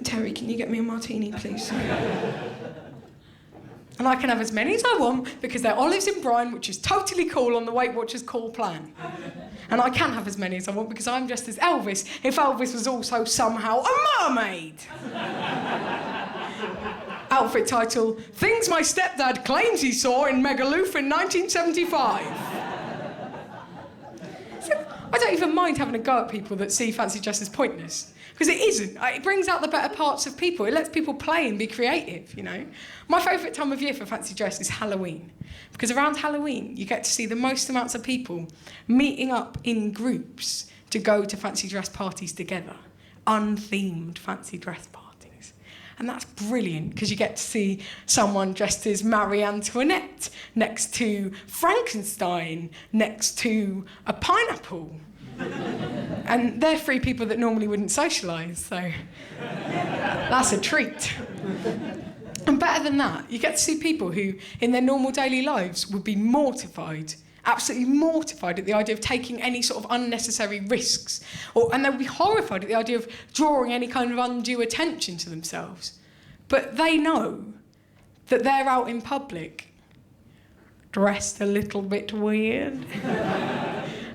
Terry, can you get me a martini, please? And I can have as many as I want because they're olives in brine, which is totally cool on the Weight Watchers call plan. And I can have as many as I want because I'm dressed as Elvis if Elvis was also somehow a mermaid. Outfit title, Things My Stepdad Claims He Saw in Megaloof in 1975. So I don't even mind having a go at people that see fancy dress as pointless. Because it isn't. It brings out the better parts of people. It lets people play and be creative, you know. My favourite time of year for fancy dress is Halloween. Because around Halloween, you get to see the most amounts of people meeting up in groups to go to fancy dress parties together. Unthemed fancy dress parties. And that's brilliant, because you get to see someone dressed as Marie Antoinette next to Frankenstein, next to a pineapple. And they're three people that normally wouldn't socialise, so that's a treat. And better than that, you get to see people who, in their normal daily lives, would be mortified, absolutely mortified at the idea of taking any sort of unnecessary risks, and they'll be horrified at the idea of drawing any kind of undue attention to themselves. But they know that they're out in public, dressed a little bit weird.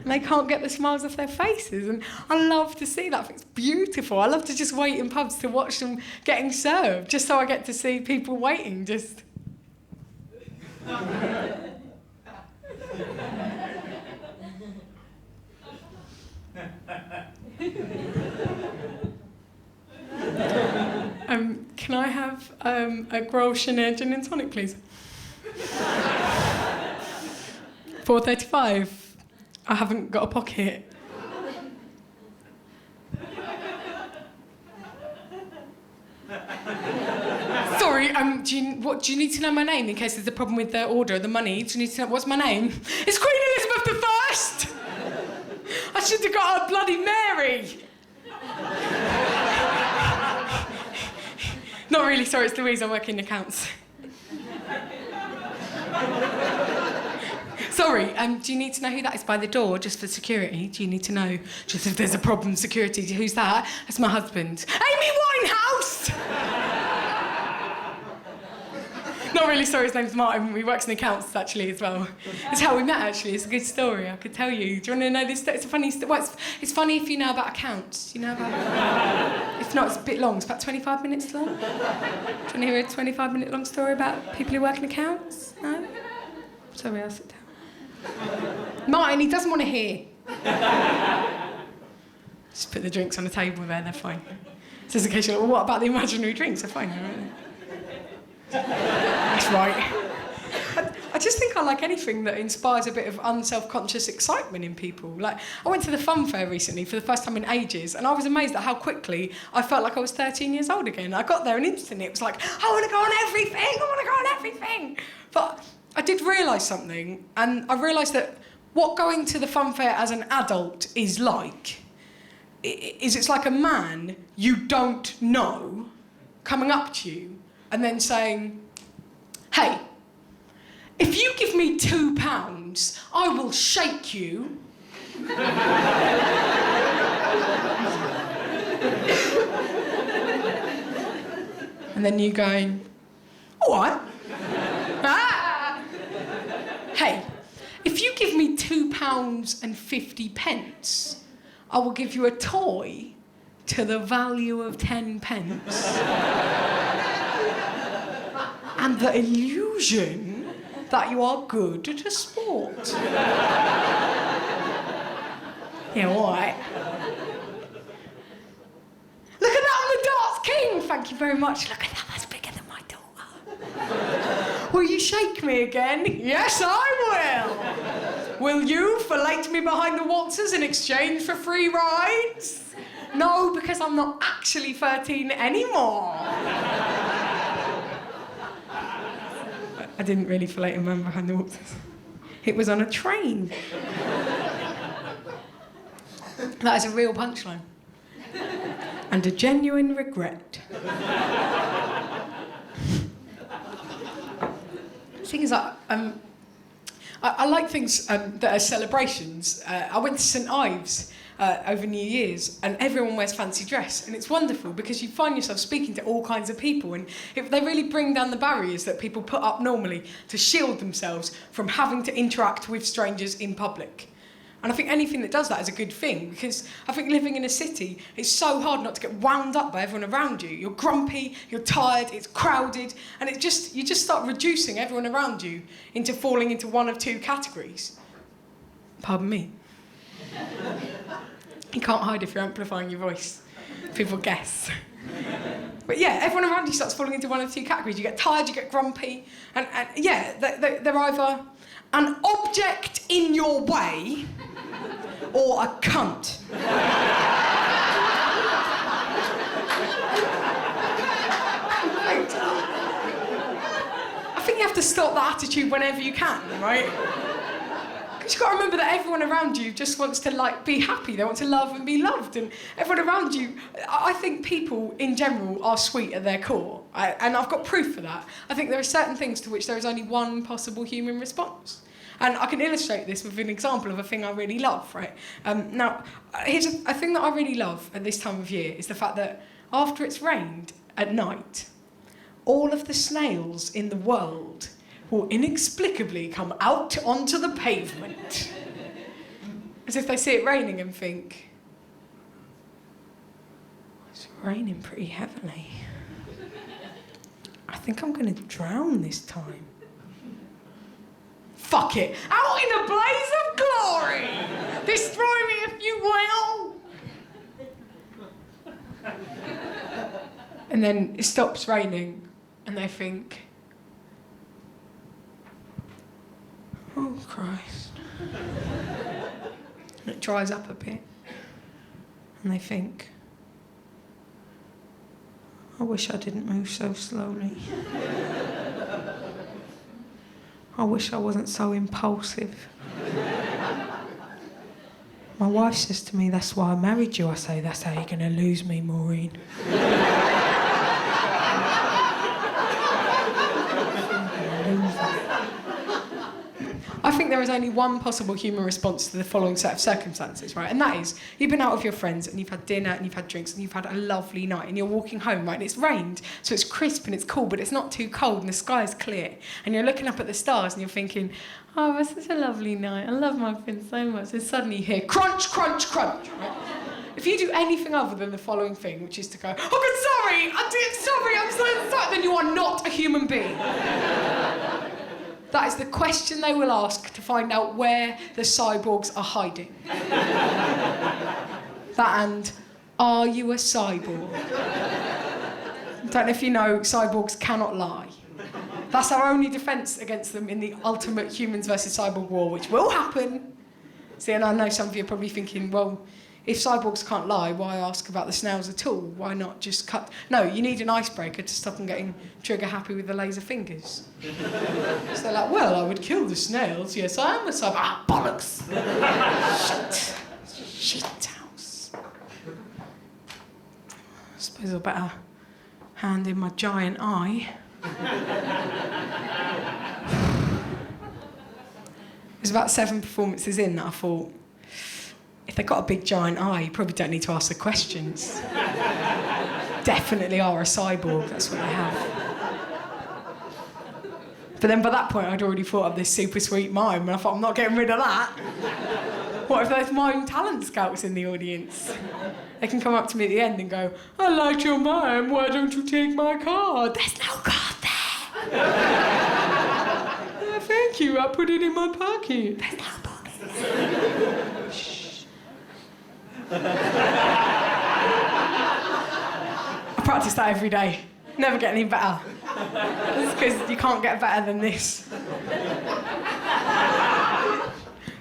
And they can't get the smiles off their faces. And I love to see that. It's beautiful. I love to just wait in pubs to watch them getting served, just so I get to see people waiting, just... Can I have a Grole Chenin gin and tonic, please? £4.35. I haven't got a pocket. Sorry, do you need to know my name in case there's a problem with the order, the money? Do you need to know what's my name? It's Queen Elizabeth I. I should have got a Bloody Mary. Not really, sorry, it's Louise, I work in accounts. Sorry, do you need to know who that is by the door, just for security? Do you need to know, just if there's a problem, security? Who's that? That's my husband. Amy Winehouse! Not really, sorry, his name's Martin. We works in accounts, actually, as well. It's how we met, actually. It's a good story, I could tell you. Do you want to know this? It's a funny story. Well, it's funny if you know about accounts. Do you know about... If not, it's a bit long. It's about 25 minutes long. Do you want to hear a 25-minute long story about people who work in accounts? No? Sorry, I'll sit down. Martin, he doesn't want to hear. Just put the drinks on the table there, they're fine. Just in case you're like, well, what about the imaginary drinks? They're fine, right? That's right. I just think I like anything that inspires a bit of unself-conscious excitement in people. Like, I went to the fun fair recently for the first time in ages, and I was amazed at how quickly I felt like I was 13 years old again. I got there and instantly it was like, I want to go on everything, I want to go on everything. But I did realise something, and I realised that what going to the fun fair as an adult is like, it's like a man you don't know coming up to you and then saying, hey, if you give me £2, I will shake you. And then you going, all right. Hey, if you give me £2.50, I will give you a toy to the value of 10 pence. And the illusion that you are good at a sport. Yeah, all right. Look at that on the Darts King! Thank you very much. Look at that, that's bigger than my daughter. Will you shake me again? Yes, I will. Will you fillet me behind the waltzers in exchange for free rides? No, because I'm not actually 13 anymore. I didn't really fillet a man behind the waltzers. It was on a train. That is a real punchline. And a genuine regret. The thing is, I like things that are celebrations. I went to St Ives over New Year's, and everyone wears fancy dress, and it's wonderful because you find yourself speaking to all kinds of people, and they really bring down the barriers that people put up normally to shield themselves from having to interact with strangers in public. And I think anything that does that is a good thing, because I think living in a city, it's so hard not to get wound up by everyone around you. You're grumpy, you're tired, it's crowded, and you just start reducing everyone around you into falling into one of two categories. Pardon me. You can't hide if you're amplifying your voice. People guess. But yeah, everyone around you starts falling into one of two categories. You get tired, you get grumpy, and yeah, they're either an object in your way or a cunt. I think you have to stop that attitude whenever you can, right? Because you've got to remember that everyone around you just wants to be happy. They want to love and be loved. And everyone around you, I think people in general are sweet at their core. And I've got proof for that. I think there are certain things to which there is only one possible human response. And I can illustrate this with an example of a thing I really love, right? Now, here's a thing that I really love at this time of year is the fact that after it's rained at night, all of the snails in the world will inexplicably come out onto the pavement. As if they see it raining and think, it's raining pretty heavily. I think I'm going to drown this time. Fuck it. Out in a blaze of glory! Destroy me if you will! And then it stops raining and they think, oh Christ. And it dries up a bit. And they think, I wish I didn't move so slowly. I wish I wasn't so impulsive. My wife says to me, that's why I married you. I say, that's how you're going to lose me, Maureen. I think there is only one possible human response to the following set of circumstances, right? And that is, you've been out with your friends and you've had dinner and you've had drinks and you've had a lovely night and you're walking home, right? And it's rained, so it's crisp and it's cool, but it's not too cold and the sky is clear. And you're looking up at the stars and you're thinking, oh, it's such a lovely night. I love my friends so much. And suddenly you hear crunch, crunch, crunch, right? If you do anything other than the following thing, which is to go, oh, God, sorry, I'm so sorry, then you are not a human being. That is the question they will ask to find out where the cyborgs are hiding. That and, are you a cyborg? I don't know if you know, cyborgs cannot lie. That's our only defence against them in the ultimate humans versus cyborg war, which will happen. See, and I know some of you are probably thinking, well, if cyborgs can't lie, why ask about the snails at all? Why not just cut? No, you need an icebreaker to stop them getting trigger happy with the laser fingers. So they're like, well, I would kill the snails. Yes, I am a cyborg. Ah, bollocks. Shit house. I suppose I better hand in my giant eye. It was about 7 performances in that I thought, if they've got a big giant eye, you probably don't need to ask the questions. Definitely are a cyborg, that's what they have. But then by that point, I'd already thought of this super sweet mime, and I thought, I'm not getting rid of that. What if there's mime talent scouts in the audience? They can come up to me at the end and go, I liked your mime, why don't you take my card? There's no card there. Thank you, I put it in my pocket. There's no pocket. Shh. I practice that every day. Never get any better. It's because you can't get better than this.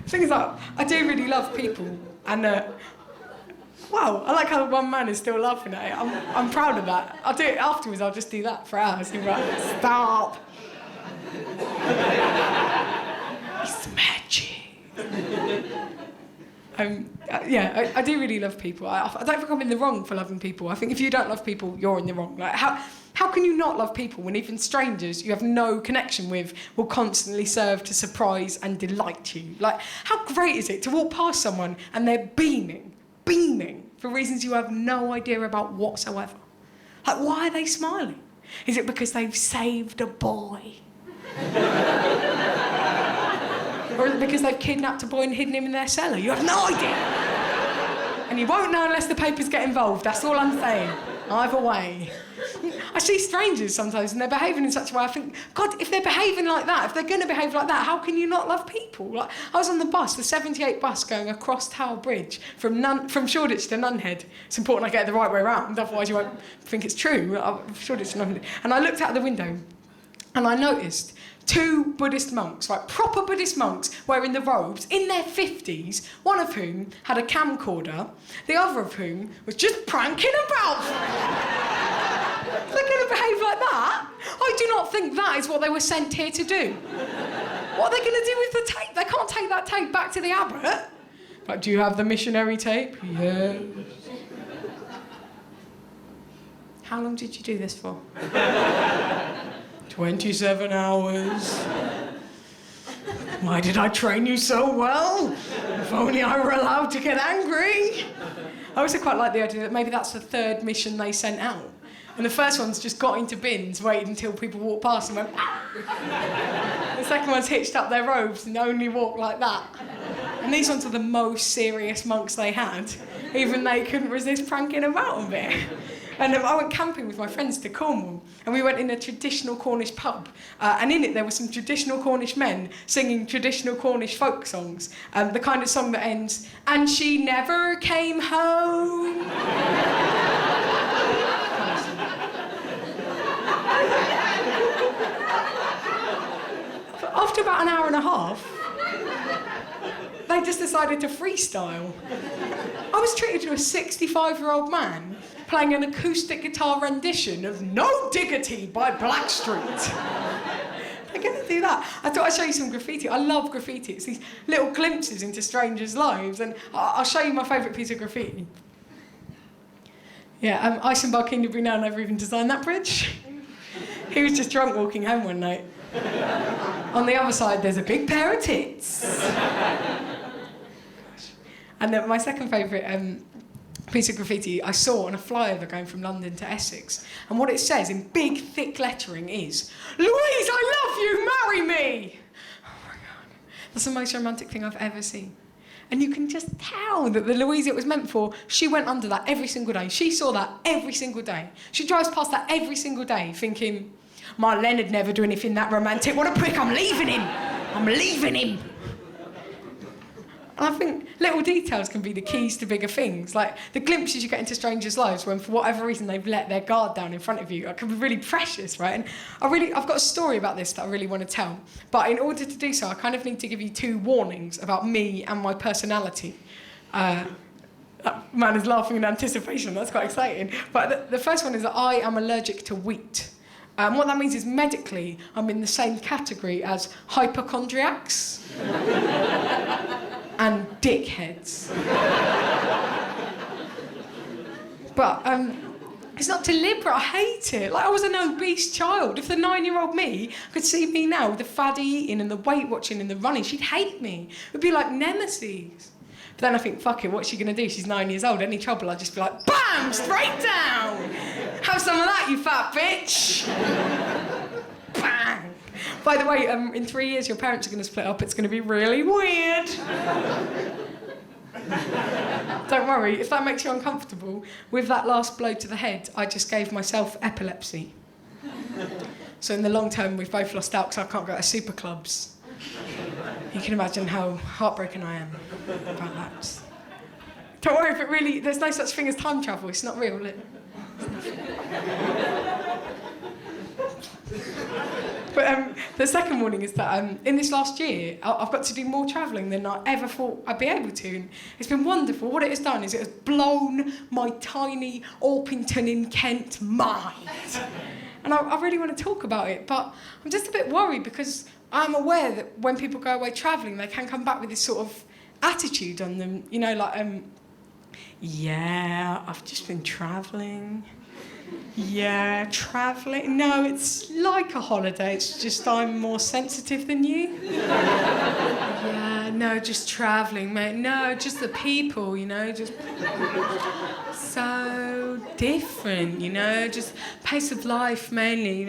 The thing is that I do really love people, and wow, I like how one man is still laughing at it. I'm proud of that. I'll do it afterwards. I'll just do that for hours. You're like, stop. It's magic. Yeah, I do really love people. I don't think I'm in the wrong for loving people. I think if you don't love people, you're in the wrong. Like, how can you not love people when even strangers you have no connection with will constantly serve to surprise and delight you? Like, how great is it to walk past someone and they're beaming? beaming for reasons you have no idea about whatsoever. Like, why are they smiling? Is it because they've saved a boy? Or is it because they've kidnapped a boy and hidden him in their cellar? You have no idea. And you won't know unless the papers get involved, that's all I'm saying. Either way. I see strangers sometimes and they're behaving in such a way, I think, God, if they're behaving like that, if they're going to behave like that, how can you not love people? Like, I was on the bus, the 78 bus going across Tower Bridge from Shoreditch to Nunhead. It's important I get it the right way around, otherwise you won't think it's true. Shoreditch to Nunhead. And I looked out the window and I noticed 2 Buddhist monks, like proper Buddhist monks, wearing the robes, in their 50s, one of whom had a camcorder, the other of whom was just pranking about. If they're going to behave like that, I do not think that is what they were sent here to do. What are they going to do with the tape? They can't take that tape back to the abbot. Like, do you have the missionary tape? Yes. How long did you do this for? 27 hours. Why did I train you so well? If only I were allowed to get angry. I also quite like the idea that maybe that's the 3rd mission they sent out. And the first one's just got into bins, waited until people walked past and went, ah! The second one's hitched up their robes and only walked like that. And these ones were the most serious monks they had. Even they couldn't resist pranking about a bit. And I went camping with my friends to Cornwall, and we went in a traditional Cornish pub, and in it there were some traditional Cornish men singing traditional Cornish folk songs, the kind of song that ends, "And she never came home." After about an hour and a half, they just decided to freestyle. I was treated to a 65-year-old man playing an acoustic guitar rendition of "No Diggity" by Blackstreet. They're going to do that. I thought I'd show you some graffiti. I love graffiti. It's these little glimpses into strangers' lives, and I'll show you my favourite piece of graffiti. Yeah, Eisenberg Kinderby never even designed that bridge. He was just drunk walking home one night. On the other side, there's a big pair of tits. And then my second favourite piece of graffiti I saw on a flyover going from London to Essex. And what it says in big, thick lettering is, "Louise, I love you, marry me!" Oh my God. That's the most romantic thing I've ever seen. And you can just tell that the Louise it was meant for, she went under that every single day. She saw that every single day. She drives past that every single day thinking, my Leonard never do anything that romantic. What a prick, I'm leaving him. I'm leaving him. And I think little details can be the keys to bigger things. Like the glimpses you get into strangers' lives when for whatever reason they've let their guard down in front of you. It can be really precious, right? And I've got a story about this that I really want to tell. But in order to do so, I kind of need to give you 2 warnings about me and my personality. That man is laughing in anticipation, that's quite exciting. But the first one is that I am allergic to wheat. What that means is medically, I'm in the same category as hypochondriacs and dickheads. But it's not deliberate, I hate it. Like, I was an obese child. If the 9-year-old me could see me now with the faddy eating and the Weight Watching and the running, she'd hate me. It would be like nemesis. But then I think, fuck it, what's she going to do? She's 9 years old. Any trouble, I'd just be like, bam, straight down. Have some of that, you fat bitch. Bang. By the way, in 3 years, your parents are going to split up. It's going to be really weird. Don't worry, if that makes you uncomfortable, with that last blow to the head, I just gave myself epilepsy. So in the long term, we've both lost out because I can't go to super clubs. You can imagine how heartbroken I am about that. Don't worry if it really... There's no such thing as time travel. It's not real, is it? But the second warning is that in this last year, I've got to do more travelling than I ever thought I'd be able to. And it's been wonderful. What it has done is it has blown my tiny Orpington in Kent mind. And I really want to talk about it, but I'm just a bit worried because I'm aware that when people go away travelling, they can come back with this sort of attitude on them, you know, like, yeah, I've just been travelling. Yeah, travelling. No, it's like a holiday, it's just I'm more sensitive than you. Yeah, No, just travelling, mate. No, just the people, you know, just so different, you know, just pace of life mainly.